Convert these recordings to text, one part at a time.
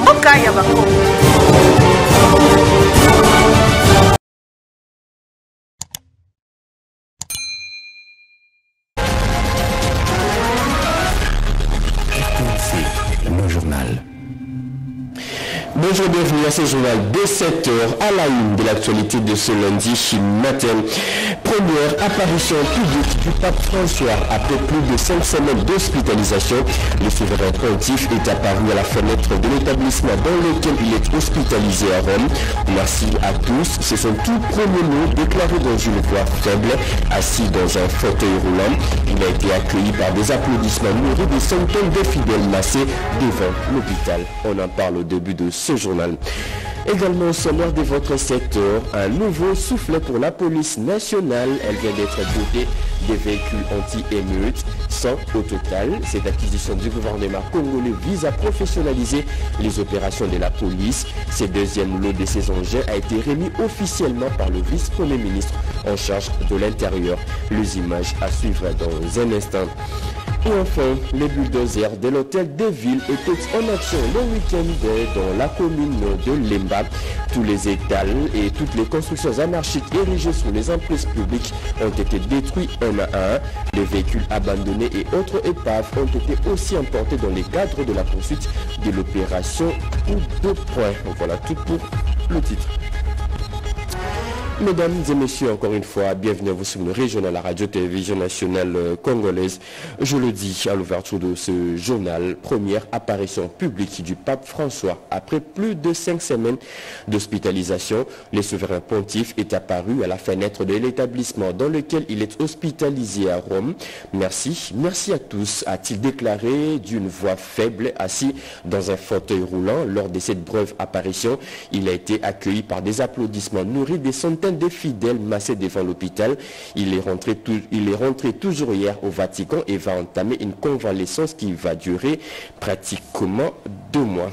Okaya Bako. Le journal. Bonjour, bienvenue à ce journal de 7h à la une de l'actualité de ce lundi matin. Première apparition publique du pape François après plus de 5 semaines d'hospitalisation. Le souverain pontife est apparu à la fenêtre de l'établissement dans lequel il est hospitalisé à Rome. Merci à tous. C'est son tout premier mot déclaré dans une voix faible, assis dans un fauteuil roulant. Il a été accueilli par des applaudissements nourris des centaines de fidèles massés devant l'hôpital. On en parle au début de ce journal. Également au sommaire de votre secteur, un nouveau soufflet pour la police nationale. Elle vient d'être dotée des véhicules anti-émeutes. 100 au total. Cette acquisition du gouvernement congolais vise à professionnaliser les opérations de la police. Ce deuxième lot de ces engins a été remis officiellement par le vice-premier ministre en charge de l'Intérieur. Les images à suivre dans un instant. Et enfin, les bulldozers de l'hôtel de ville étaient en action le week-end dans la commune de Lemba. Tous les étals et toutes les constructions anarchiques érigées sur les emprises publiques ont été détruits un à un. Les véhicules abandonnés et autres épaves ont été aussi emportés dans les cadres de la poursuite de l'opération Coup de poing. Voilà tout pour le titre. Mesdames et messieurs, encore une fois, bienvenue à vous sur le régional, la radio-télévision nationale congolaise. Je le dis à l'ouverture de ce journal, première apparition publique du pape François. Après plus de 5 semaines d'hospitalisation, le souverain pontife est apparu à la fenêtre de l'établissement dans lequel il est hospitalisé à Rome. Merci à tous, a-t-il déclaré d'une voix faible, assis dans un fauteuil roulant. Lors de cette brève apparition, il a été accueilli par des applaudissements nourris des centaines des fidèles massés devant l'hôpital. Il est rentré toujours hier au Vatican et va entamer une convalescence qui va durer pratiquement 2 mois.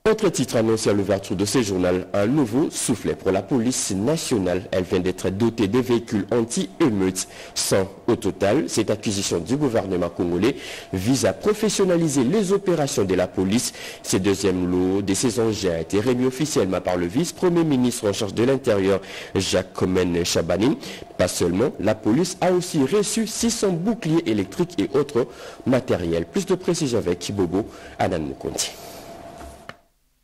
Autre titre annoncé à l'ouverture de ce journal, un nouveau soufflet pour la police nationale. Elle vient d'être dotée de véhicules anti-émeutes. 100 au total. Cette acquisition du gouvernement congolais vise à professionnaliser les opérations de la police. Ce deuxième lot de ces engins a été remis officiellement par le vice-premier ministre en charge de l'Intérieur, Jacques Chabani. Pas seulement, la police a aussi reçu 600 boucliers électriques et autres matériels. Plus de précision avec Kibobo, Anan Mukonti.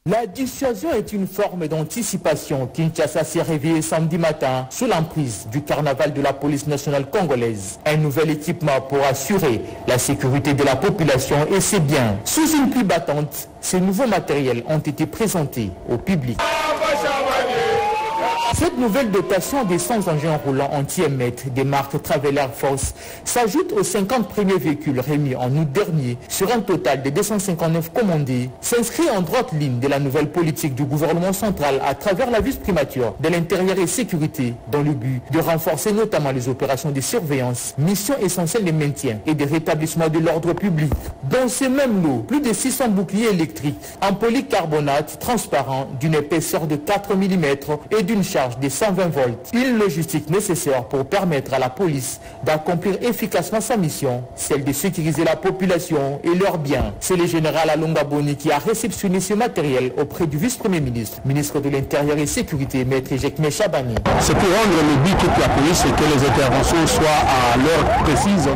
La dissuasion est une forme d'anticipation. Kinshasa s'est réveillé samedi matin sous l'emprise du carnaval de la police nationale congolaise. Un nouvel équipement pour assurer la sécurité de la population et ses biens. Sous une pluie battante, ces nouveaux matériels ont été présentés au public. Cette nouvelle dotation des 100 engins roulants anti-émeutes des marques Traveler Force s'ajoute aux 50 premiers véhicules remis en août dernier sur un total de 259 commandés, s'inscrit en droite ligne de la nouvelle politique du gouvernement central à travers la vice-primature de l'intérieur et sécurité dans le but de renforcer notamment les opérations de surveillance, mission essentielle de maintien et de rétablissement de l'ordre public. Dans ce même lot, plus de 600 boucliers électriques en polycarbonate transparent d'une épaisseur de 4 mm et d'une charge de 120 volts. Une logistique nécessaire pour permettre à la police d'accomplir efficacement sa mission, celle de sécuriser la population et leurs biens. C'est le général Alonga Boni qui a réceptionné ce matériel auprès du vice-premier ministre, ministre de l'Intérieur et Sécurité, maître Jacques Chabani. C'est pour rendre le but toute la police et que les interventions soient à l'heure précise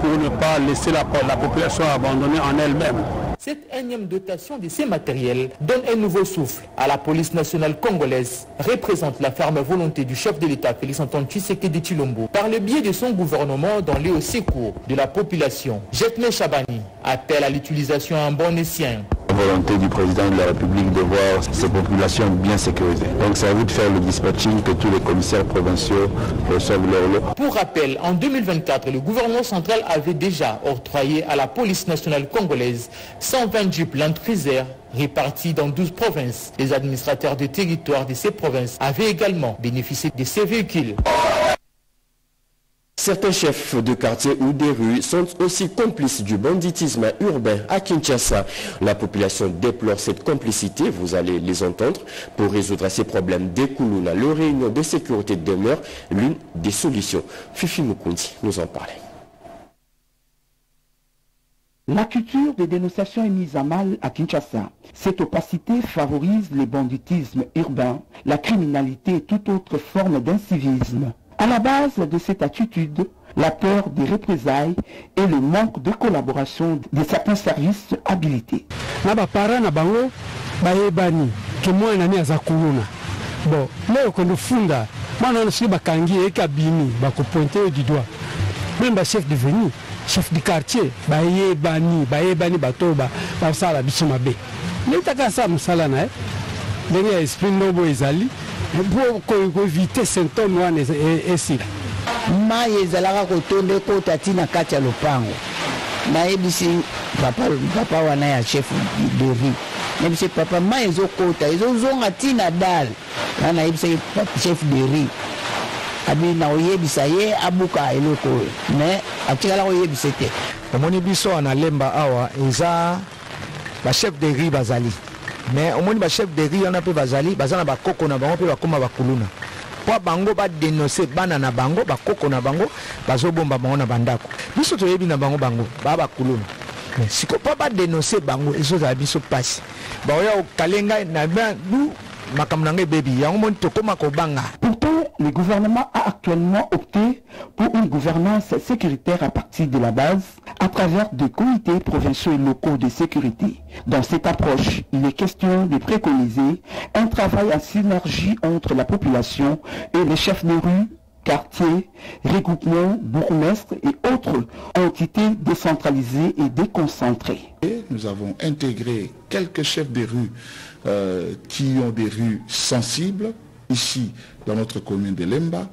pour ne pas laisser la population abandonnée en elle-même. Cette énième dotation de ces matériels donne un nouveau souffle à la police nationale congolaise, représente la ferme volonté du chef de l'État, Félix-Antoine Tshisekedi Tshilombo, par le biais de son gouvernement dans le secours de la population. Jacques Chabani appelle à l'utilisation en bon escient. La volonté du président de la République de voir ces populations bien sécurisées. Donc c'est à vous de faire le dispatching, que tous les commissaires provinciaux reçoivent leur lot. Pour rappel, en 2024, le gouvernement central avait déjà octroyé à la police nationale congolaise 120 jeeps Land Cruiser répartis dans 12 provinces. Les administrateurs de territoire de ces provinces avaient également bénéficié de ces véhicules. Certains chefs de quartier ou des rues sont aussi complices du banditisme urbain à Kinshasa. La population déplore cette complicité, vous allez les entendre. Pour résoudre ces problèmes d'Ekuluna, le réunion de sécurité demeure l'une des solutions. Fifi Mukundi nous en parlait. La culture de dénonciation est mise à mal à Kinshasa. Cette opacité favorise le banditisme urbain, la criminalité et toute autre forme d'incivisme. À la base de cette attitude, la peur des représailles et le manque de collaboration de certains services habilités. Bon, leo kondo funda, mwana nasi bakangi ekabini, bako pointer du doigt. Même chef de venue, chef du quartier, baye bani batoba, basala bisoma be. Netaka sa musala na ndenge esprit nobo ezali, pour éviter symptômes wana esila. Mai ezalaka kotonde ko tatina kati ya lopango. Na ebisi papa wana ya chef de riz. Même si papa ma ezokota ezozonga tina dal na yebisa chef de riz abi na oyebisa ye abuka eloko mais atikala oyebisa te omoni biso na lemba awa eza ba chef de riz bazali mais omoni ba chef de riz wana pe bazali bazana ba koko na bango pe bakoma bakuluna po bango ba dénoncer bana na bango ba koko na bango bazobomba bango na bandako biso toyebi na bango ba bakuluna mais siko pa dénoncer bango ezoza biso passe. Pourtant, le gouvernement a actuellement opté pour une gouvernance sécuritaire à partir de la base, à travers des comités provinciaux et locaux de sécurité. Dans cette approche, il est question de préconiser un travail en synergie entre la population et les chefs de rue, quartiers, regroupements, bourgmestres et autres entités décentralisées et déconcentrées. Nous avons intégré quelques chefs de rue qui ont des rues sensibles, ici dans notre commune de Lemba.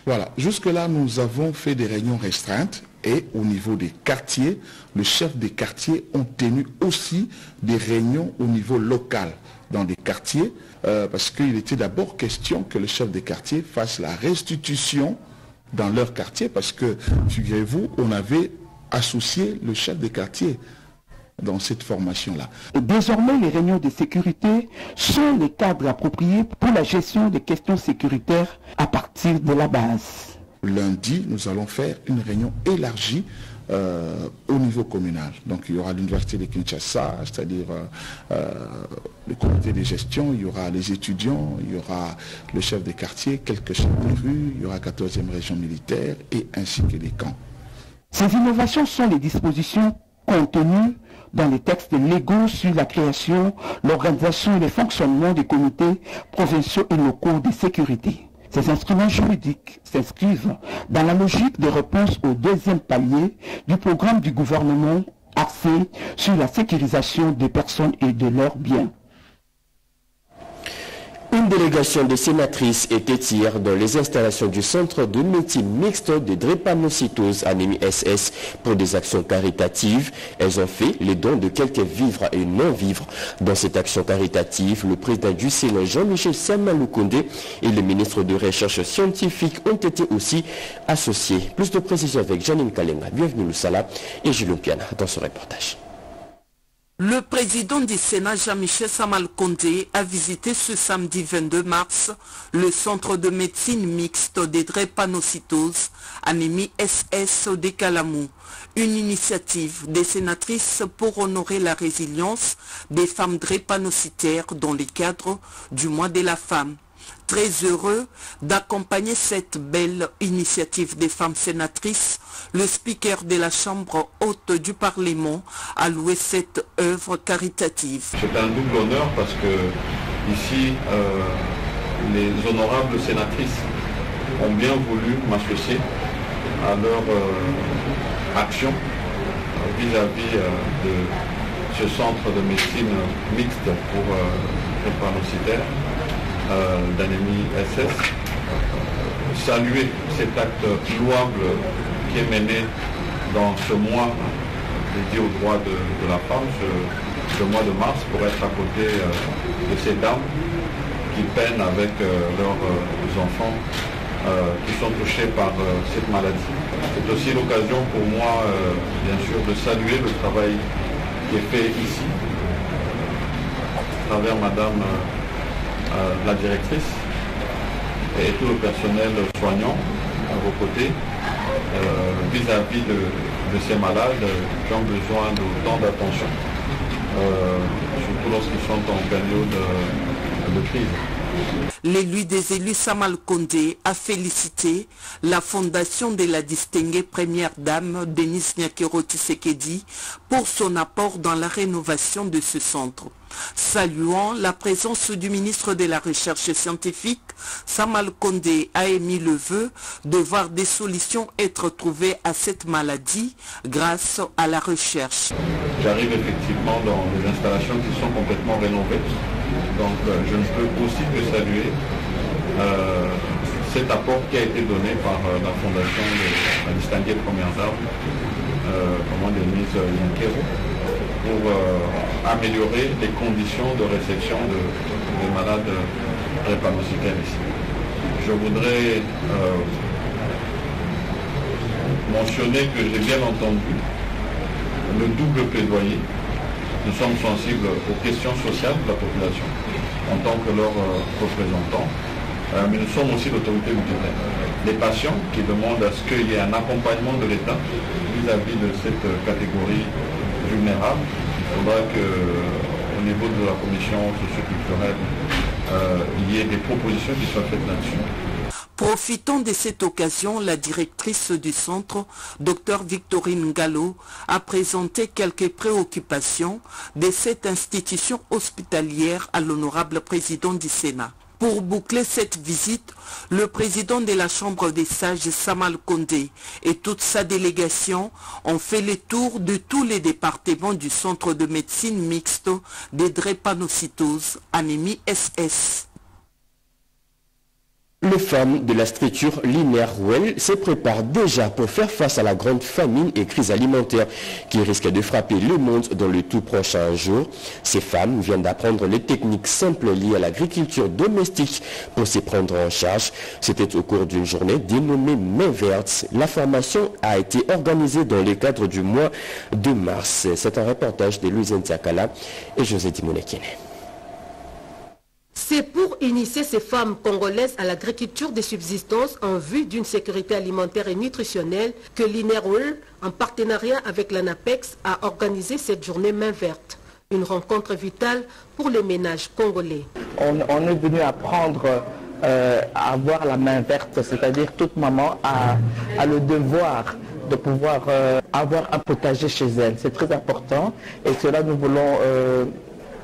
Voilà, jusque-là nous avons fait des réunions restreintes et au niveau des quartiers, les chefs des quartiers ont tenu aussi des réunions au niveau local dans des quartiers parce qu'il était d'abord question que le chef des quartiers fasse la restitution dans leur quartier parce que, figurez-vous, on avait associé le chef des quartiers dans cette formation-là. Désormais, les réunions de sécurité sont les cadres appropriés pour la gestion des questions sécuritaires à partir de la base. Lundi, nous allons faire une réunion élargie au niveau communal. Donc il y aura l'université de Kinshasa, c'est-à-dire le comité de gestion, il y aura les étudiants, il y aura le chef des quartiers, quelques chefs de rue, il y aura 14e région militaire et ainsi que les camps. Ces innovations sont les dispositions contenues dans les textes légaux sur la création, l'organisation et le fonctionnement des comités provinciaux et locaux de sécurité. Ces instruments juridiques s'inscrivent dans la logique de réponse au deuxième palier du programme du gouvernement axé sur la sécurisation des personnes et de leurs biens. Une délégation de sénatrices était hier dans les installations du centre de médecine mixte de drépanocytose anémie SS pour des actions caritatives. Elles ont fait les dons de quelques vivres et non-vivres. Dans cette action caritative, le président du Sénat Jean-Michel Samaloukonde et le ministre de Recherche scientifique ont été aussi associés. Plus de précisions avec Janine Kalenga, bienvenue Lusala et Julien Piana dans ce reportage. Le président du Sénat, Jean-Michel Samaloukonde, a visité ce samedi 22 mars le centre de médecine mixte des drépanocytoses, anémie SS de Kalamou, une initiative des sénatrices pour honorer la résilience des femmes drépanocytaires dans le cadre du mois de la femme. Très heureux d'accompagner cette belle initiative des femmes sénatrices, le speaker de la Chambre haute du Parlement a loué cette œuvre caritative. C'est un double honneur parce que ici, les honorables sénatrices ont bien voulu m'associer à leur action vis-à-vis de ce centre de médecine mixte pour drépanocytaires d'anémie SS, saluer cet acte louable qui est mené dans ce mois dédié aux droits de la femme, ce mois de mars, pour être à côté de ces dames qui peinent avec leurs enfants qui sont touchés par cette maladie. C'est aussi l'occasion pour moi, bien sûr, de saluer le travail qui est fait ici, à travers Madame la directrice et tout le personnel soignant à vos côtés, vis-à-vis de ces malades qui ont besoin d'autant d'attention, surtout lorsqu'ils sont en période de crise. L'élu des élus Samal Kondé a félicité la fondation de la distinguée première dame Denise Nyakero Tshisekedi pour son apport dans la rénovation de ce centre. Saluant la présence du ministre de la Recherche scientifique, Samal Kondé a émis le vœu de voir des solutions être trouvées à cette maladie grâce à la recherche. J'arrive effectivement dans des installations qui sont complètement rénovées. Donc je ne peux aussi que saluer cet apport qui a été donné par la fondation de la distinguée première dame, Denise Nyakero, pour améliorer les conditions de réception des malades drépanocytaires ici. Je voudrais mentionner que j'ai bien entendu le double plaidoyer. Nous sommes sensibles aux questions sociales de la population en tant que leurs représentants, mais nous sommes aussi l'autorité budgétaire. Les patients qui demandent à ce qu'il y ait un accompagnement de l'État vis-à-vis de cette catégorie vulnérable, il faudra qu'au niveau de la commission socio-culturelle, il y ait des propositions qui soient faites là-dessus. Profitant de cette occasion, la directrice du centre, Dr Victorine Gallo, a présenté quelques préoccupations de cette institution hospitalière à l'honorable président du Sénat. Pour boucler cette visite, le président de la Chambre des sages, Samal Kondé, et toute sa délégation ont fait le tour de tous les départements du centre de médecine mixte des drépanocytoses, anémie SS. Les femmes de la structure linéaire Well se préparent déjà pour faire face à la grande famine et crise alimentaire qui risque de frapper le monde dans les tout prochains jours. Ces femmes viennent d'apprendre les techniques simples liées à l'agriculture domestique pour s'y prendre en charge. C'était au cours d'une journée dénommée Main Verte. La formation a été organisée dans le cadre du mois de mars. C'est un reportage de Louise Ntiakala et José Timonekene. C'est pour initier ces femmes congolaises à l'agriculture de subsistance en vue d'une sécurité alimentaire et nutritionnelle que l'INEROL, en partenariat avec l'ANAPEX, a organisé cette journée Main Verte. Une rencontre vitale pour les ménages congolais. On est venu apprendre à avoir la main verte, c'est-à-dire toute maman a le devoir de pouvoir avoir un potager chez elle. C'est très important et cela nous voulons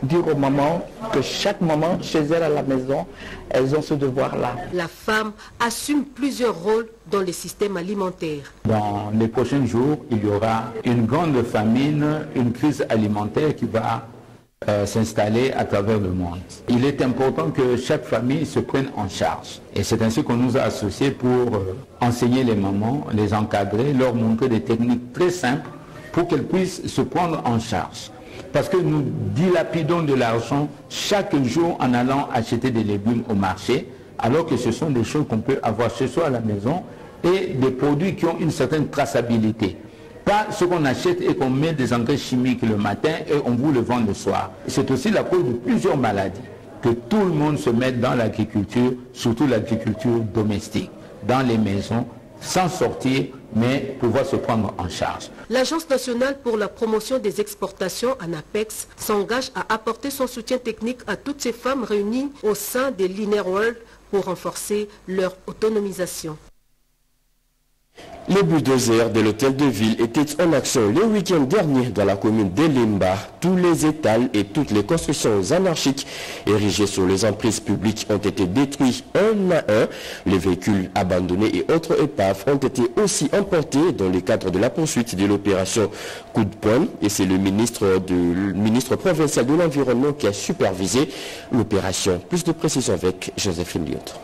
dire aux mamans que chaque maman chez elle à la maison, elles ont ce devoir-là. La femme assume plusieurs rôles dans le système alimentaire. Dans les prochains jours, il y aura une grande famine, une crise alimentaire qui va s'installer à travers le monde. Il est important que chaque famille se prenne en charge. Et c'est ainsi qu'on nous a associés pour enseigner les mamans, les encadrer, leur montrer des techniques très simples pour qu'elles puissent se prendre en charge. Parce que nous dilapidons de l'argent chaque jour en allant acheter des légumes au marché, alors que ce sont des choses qu'on peut avoir chez soi à la maison et des produits qui ont une certaine traçabilité. Pas ce qu'on achète et qu'on met des engrais chimiques le matin et on vous le vend le soir. C'est aussi la cause de plusieurs maladies. Que tout le monde se mette dans l'agriculture, surtout l'agriculture domestique, dans les maisons, sans sortir, mais pouvoir se prendre en charge. L'Agence nationale pour la promotion des exportations, ANAPEX, s'engage à apporter son soutien technique à toutes ces femmes réunies au sein de l'INEROL pour renforcer leur autonomisation. Les bulldozers de l'hôtel de ville étaient en action le week-end dernier dans la commune d'Elemba. Tous les étals et toutes les constructions anarchiques érigées sur les emprises publiques ont été détruits un à un. Les véhicules abandonnés et autres épaves ont été aussi emportés dans le cadre de la poursuite de l'opération Coup de poing. Et c'est le ministre provincial de l'Environnement qui a supervisé l'opération. Plus de précision avec Joséphine Lyotre.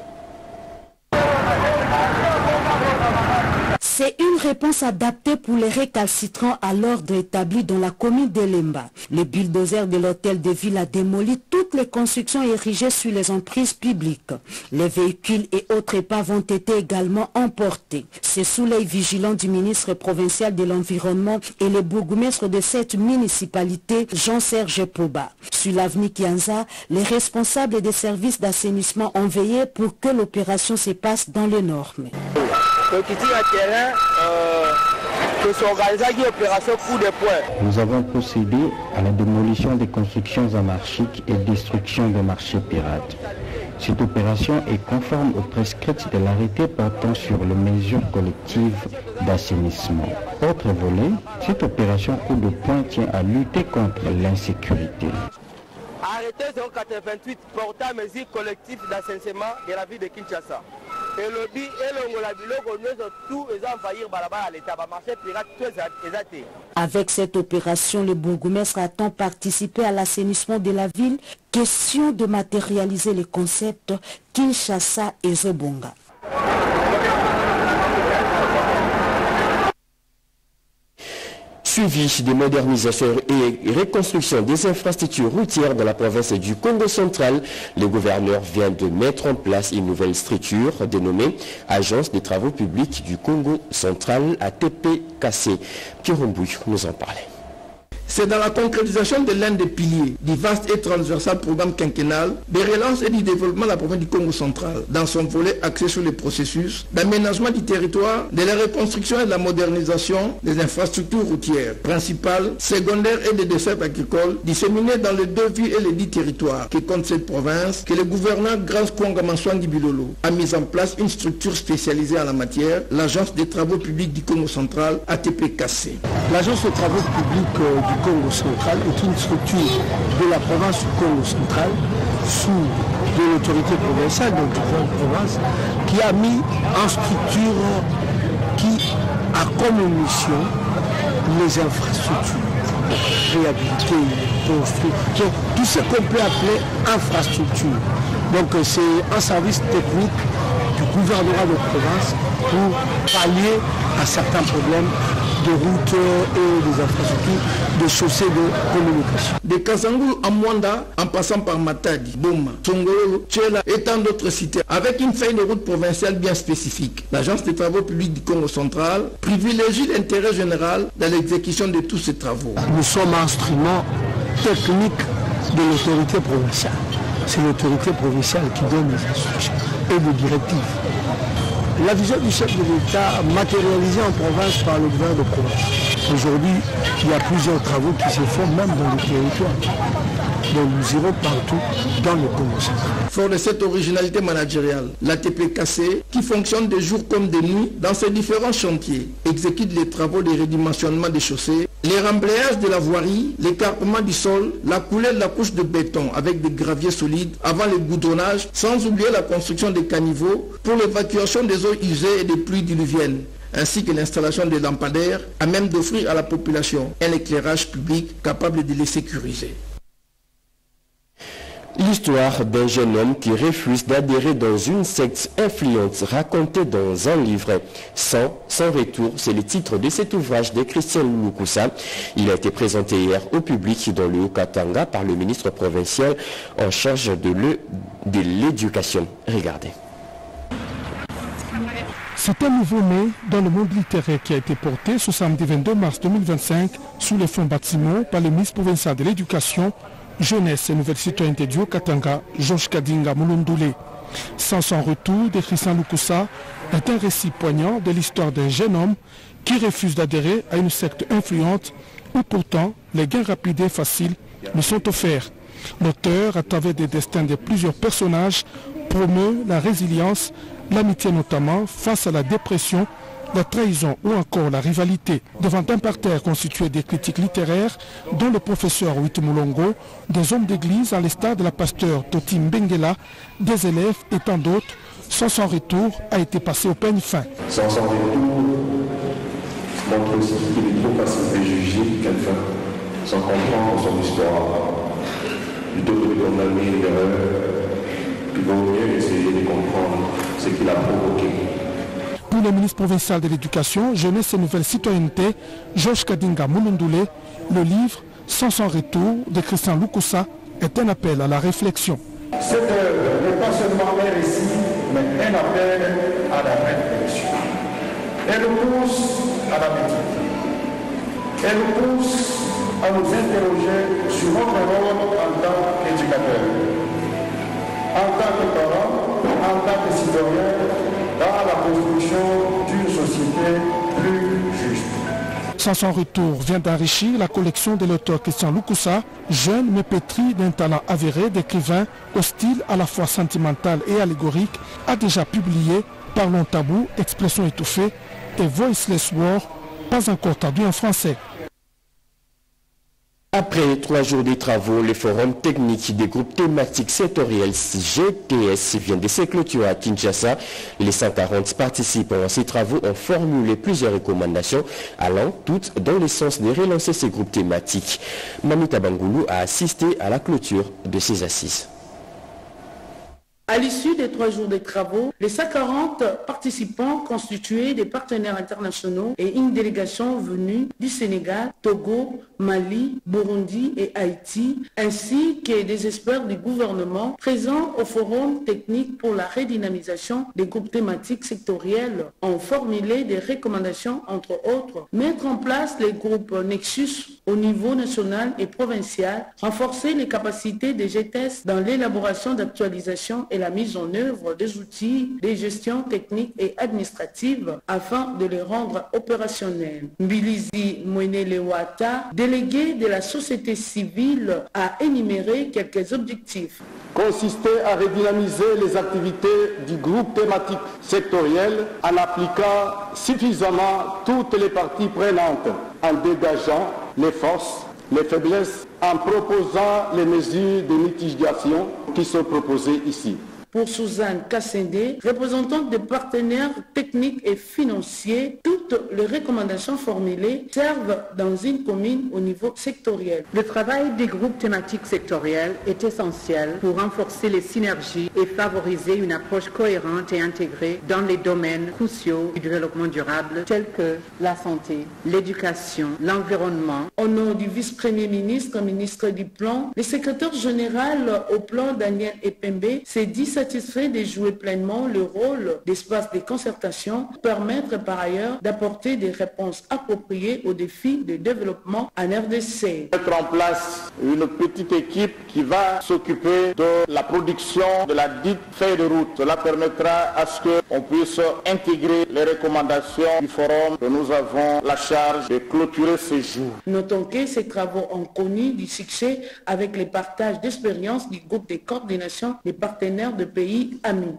C'est une réponse adaptée pour les récalcitrants à l'ordre établi dans la commune d'Elemba. Le bulldozer de l'hôtel de ville a démoli toutes les constructions érigées sur les emprises publiques. Les véhicules et autres épaves ont été également emportés. C'est sous l'œil vigilant du ministre provincial de l'Environnement et le bourgmestre de cette municipalité, Jean-Serge Poba. Sur l'avenue Kianza, les responsables des services d'assainissement ont veillé pour que l'opération se passe dans les normes. Nous avons procédé à la démolition des constructions anarchiques et destruction des marchés pirates. Cette opération est conforme aux prescrits de l'arrêté portant sur les mesures collectives d'assainissement. Autre volet, cette opération coup de poing tient à lutter contre l'insécurité. Arrêté 088 portant mesures collectives d'assainissement de la ville de Kinshasa. Et le bi et le tout les envahir à l'État, marché pirate, tout les. Avec cette opération, le bourgmestre attend participer à l'assainissement de la ville. Question de matérialiser les concepts Kinshasa et Zobonga. Suivi des modernisations et reconstructions des infrastructures routières dans la province du Congo central, le gouverneur vient de mettre en place une nouvelle structure dénommée Agence des travaux publics du Congo central, ATPKC. Pierre Mbouy nous en parlait. C'est dans la concrétisation de l'un des piliers du vaste et transversal programme quinquennal de relance et du développement de la province du Congo central, dans son volet axé sur les processus d'aménagement du territoire, de la reconstruction et de la modernisation des infrastructures routières, principales, secondaires et des dessertes agricoles, disséminées dans les 2 villes et les 10 territoires qui comptent cette province, que le gouverneur Grâce Kwanga Manswangi Bilolo a mis en place une structure spécialisée en la matière, l'Agence des travaux publics du Congo central, ATPKC. L'Agence des travaux publics du Congo central est une structure de la province du Congo central sous de l'autorité provinciale, donc différentes provinces, qui a mis en structure qui a comme mission les infrastructures, réhabiliter, construire, tout ce qu'on peut appeler infrastructure. Donc c'est un service technique du gouvernement de province pour pallier à certains problèmes de routes et des infrastructures, de chaussées de communication. De Kazangou à Mwanda, en passant par Matadi, Boma, Tongolo, Tchela et tant d'autres cités, avec une feuille de route provinciale bien spécifique. L'Agence des travaux publics du Congo central privilégie l'intérêt général dans l'exécution de tous ces travaux. Nous sommes un instrument technique de l'autorité provinciale. C'est l'autorité provinciale qui donne les instructions et les directives. La vision du chef de l'État matérialisée en province par le gouvernement de province. Aujourd'hui, il y a plusieurs travaux qui se font même dans le territoire. Donc nous irons partout dans le Congo central. Fort de cette originalité managériale, l'ATPKC, qui fonctionne de jour comme de nuit dans ses différents chantiers, exécute les travaux de redimensionnement des chaussées, les remblayages de la voirie, l'écarpement du sol, la coulée de la couche de béton avec des graviers solides avant le goudronnage, sans oublier la construction des caniveaux pour l'évacuation des eaux usées et des pluies diluviennes, ainsi que l'installation des lampadaires à même d'offrir à la population un éclairage public capable de les sécuriser. L'histoire d'un jeune homme qui refuse d'adhérer dans une secte influente racontée dans un livre sans retour. C'est le titre de cet ouvrage de Christian Lukusa. Il a été présenté hier au public dans le Haut-Katanga par le ministre provincial en charge de l'éducation. Regardez. C'est un nouveau-né dans le monde littéraire qui a été porté ce samedi 22 mars 2025 sous les fonds bâtiments par le ministre provincial de l'éducation, jeunesse et nouvelle citoyenneté du Haut-Katanga, Georges Kadinga Mulundoulé. Sans son retour de Christian Lukusa est un récit poignant de l'histoire d'un jeune homme qui refuse d'adhérer à une secte influente où pourtant les gains rapides et faciles lui sont offerts. L'auteur, à travers des destins de plusieurs personnages, promeut la résilience, l'amitié notamment face à la dépression, la trahison ou encore la rivalité. Devant un parterre constitué des critiques littéraires, dont le professeur Witumulongo, des hommes d'église à l'instar de la pasteur Toti Mbengela, des élèves et tant d'autres, sans son retour a été passé au peigne fin. Sans son retour montre aussi qu'il est trop facile de juger quelqu'un sans comprendre son histoire. Plutôt que de condamner une erreur, il vaut mieux essayer de comprendre ce qu'il a provoqué. Pour le ministre provincial de l'Éducation, jeunesse et nouvelle citoyenneté, Georges Kadinga Mulundoulé, le livre Sans son retour de Christian Lukusa est un appel à la réflexion. Cette œuvre n'est pas seulement un récit, mais un appel à la réflexion. Elle nous pousse à la méditer. Elle nous pousse à nous interroger sur notre rôle en tant qu'éducateur, en tant que parent, en tant que citoyen, dans la construction d'une Kinshasa, son retour, vient d'enrichir la collection de l'auteur Christian Lukusa, jeune mais pétri d'un talent avéré d'écrivain au style à la fois sentimental et allégorique, a déjà publié Parlons tabou, Expression étouffée et Voiceless War, pas encore traduit en français. Après 3 jours de travaux, le forum technique des groupes thématiques sectoriels GTS vient de se clôturer à Kinshasa. Les 140 participants à ces travaux ont formulé plusieurs recommandations allant toutes dans le sens de relancer ces groupes thématiques. Mamita Bangoulou a assisté à la clôture de ces assises. À l'issue des 3 jours de travaux, les 140 participants constitués des partenaires internationaux et une délégation venue du Sénégal, Togo, Mali, Burundi et Haïti, ainsi que des experts du gouvernement présents au forum technique pour la redynamisation des groupes thématiques sectoriels ont formulé des recommandations, entre autres, mettre en place les groupes Nexus au niveau national et provincial, renforcer les capacités des GTS dans l'élaboration d'actualisation et la mise en œuvre des outils de gestion technique et administrative afin de les rendre opérationnels. Mbilizi Mwenelewata, délégué de la société civile, a énuméré quelques objectifs. Consistait à redynamiser les activités du groupe thématique sectoriel en appliquant suffisamment toutes les parties prenantes, en dégageant les forces, les faiblesses, en proposant les mesures de mitigation qui sont proposées ici. Pour Suzanne Kassende, représentante des partenaires techniques et financiers, toutes les recommandations formulées servent dans une commune au niveau sectoriel. Le travail des groupes thématiques sectoriels est essentiel pour renforcer les synergies et favoriser une approche cohérente et intégrée dans les domaines cruciaux du développement durable tels que la santé, l'éducation, l'environnement. Au nom du vice-premier ministre, ministre du Plan, le secrétaire général au plan Daniel Epembe s'est dit satisfait de jouer pleinement le rôle d'espace de concertation, permettre par ailleurs d'apporter des réponses appropriées aux défis de développement en RDC. Mettre en place une petite équipe qui va s'occuper de la production de la dite feuille de route. Cela permettra à ce qu'on puisse intégrer les recommandations du forum que nous avons la charge de clôturer ce jour. Notons que ces travaux ont connu du succès avec les partages d'expériences du groupe de coordination des partenaires de pays amis.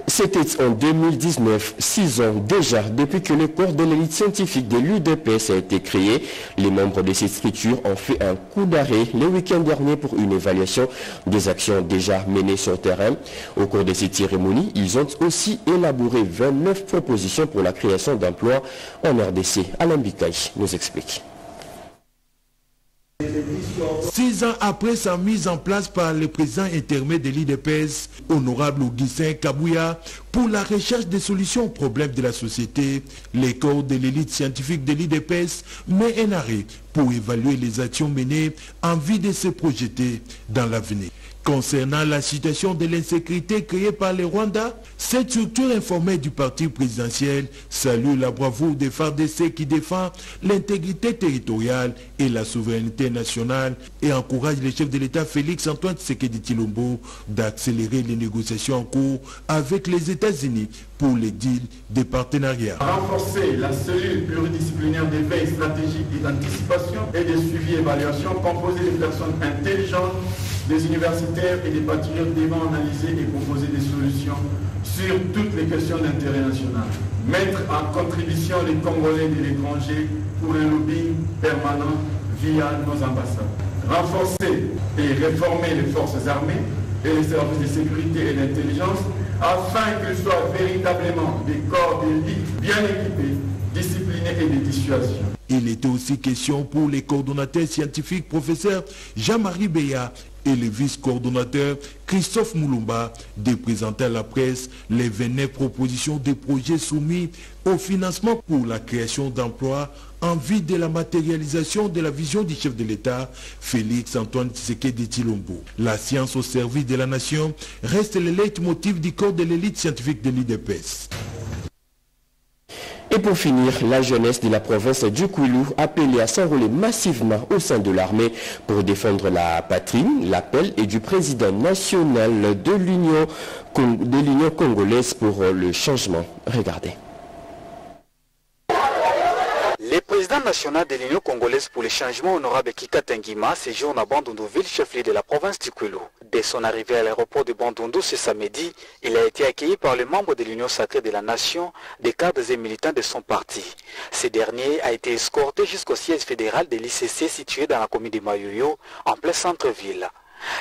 C'était en 2019, 6 ans déjà, depuis que le corps de l'élite scientifique de l'UDPS a été créé. Les membres de cette structure ont fait un coup d'arrêt le week-end dernier pour une évaluation des actions déjà menées sur le terrain. Au cours de cette cérémonie, ils ont aussi élaboré 29 propositions pour la création d'emplois en RDC. Alain Bikaï nous explique. 6 ans après sa mise en place par le président intermédiaire de l'IDPS, honorable Augustin Kabouya, pour la recherche des solutions aux problèmes de la société, les corps de l'élite scientifique de l'IDPS met un arrêt pour évaluer les actions menées en vue de se projeter dans l'avenir. Concernant la situation de l'insécurité créée par le Rwanda, cette structure informelle du parti présidentiel salue la bravoure des FARDC qui défend l'intégrité territoriale et la souveraineté nationale et encourage le chef de l'État Félix Antoine Tshisekedi Tshilombo d'accélérer les négociations en cours avec les États-Unis pour les deals de partenariat. Renforcer la cellule pluridisciplinaire d'éveil stratégique et d'anticipation et de suivi et évaluation composée de personnes intelligentes, des universitaires et des patriotes devant analyser et proposer des solutions sur toutes les questions d'intérêt national. Mettre en contribution les Congolais de l'étranger pour un lobbying permanent via nos ambassades. Renforcer et réformer les forces armées et les services de sécurité et d'intelligence afin qu'ils soient véritablement des corps d'élite bien équipés, disciplinés et de dissuasion. Il était aussi question pour les coordonnateurs scientifiques, professeur Jean-Marie Beya et le vice-coordonnateur Christophe Moulumba, de présenter à la presse les 29 propositions de projets soumis au financement pour la création d'emplois en vue de la matérialisation de la vision du chef de l'État, Félix Antoine Tshisekedi Tshilombo. La science au service de la nation reste le leitmotiv du corps de l'élite scientifique de l'IDPS. Et pour finir, la jeunesse de la province du Kwilu appelée à s'enrôler massivement au sein de l'armée pour défendre la patrie. L'appel est du président national de l'Union congolaise pour le changement. Regardez. président national de l'Union congolaise pour les changements, honorable Kika Tengima, séjourne à Bandundu-Ville, chef-lieu de la province du Kwilu. Dès son arrivée à l'aéroport de Bandundu ce samedi, il a été accueilli par les membres de l'Union sacrée de la nation, des cadres et militants de son parti. Ce dernier a été escorté jusqu'au siège fédéral de l'ICC situé dans la commune de Mayoyo, en plein centre-ville.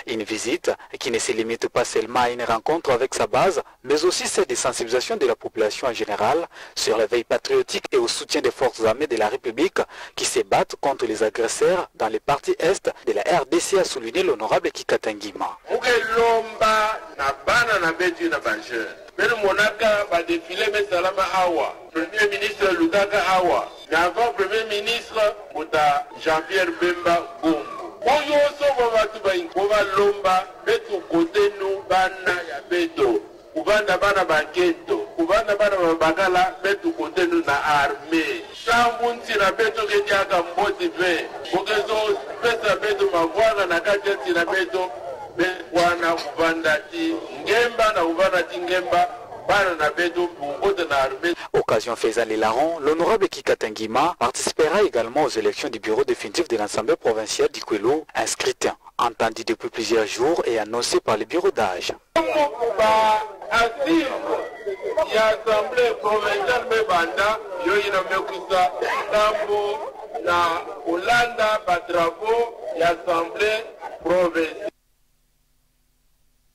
Une visite qui ne se limite pas seulement à une rencontre avec sa base, mais aussi celle de sensibilisation de la population en général sur l'éveil patriotique et au soutien des forces armées de la République qui se battent contre les agresseurs dans les parties est de la RDC, a souligné l'honorable Kika Tengima. Premier ministre Lukaka Awa, mais avant Premier ministre Jean-Pierre Bemba Gombo. Oyo sobo batu bainkoba lomba betu kote nu bana ya beto kubanda bana bangeto kubanda bana babagala betu kote nu na arme shambunti na beto kejaka mboti ve kokezo pesa beto mavwaga na kati na beto wana kubanda ti ngemba na kubanda ti ngemba. Occasion faisant les larrons, l'honorable Kika Tengima participera également aux élections du bureau définitif de l'Assemblée provinciale du Kwilu, inscrite, entendu depuis plusieurs jours et annoncé par le bureau d'âge.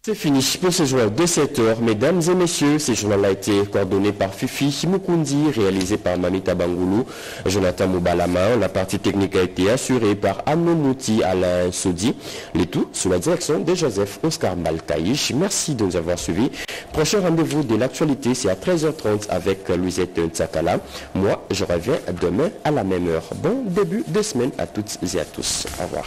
C'est fini pour ce journal de 7h. Mesdames et messieurs, ce journal a été coordonné par Fifi Mukundi, réalisé par Mamita Bangoulou, Jonathan Moubalama. La partie technique a été assurée par Annomouti Alain Sodi. Le tout sous la direction de Joseph Oscar Maltaïch. Merci de nous avoir suivis. Prochain rendez-vous de l'actualité, c'est à 13h30 avec Louisette Ntsakala. Moi, je reviens demain à la même heure. Bon début de semaine à toutes et à tous. Au revoir.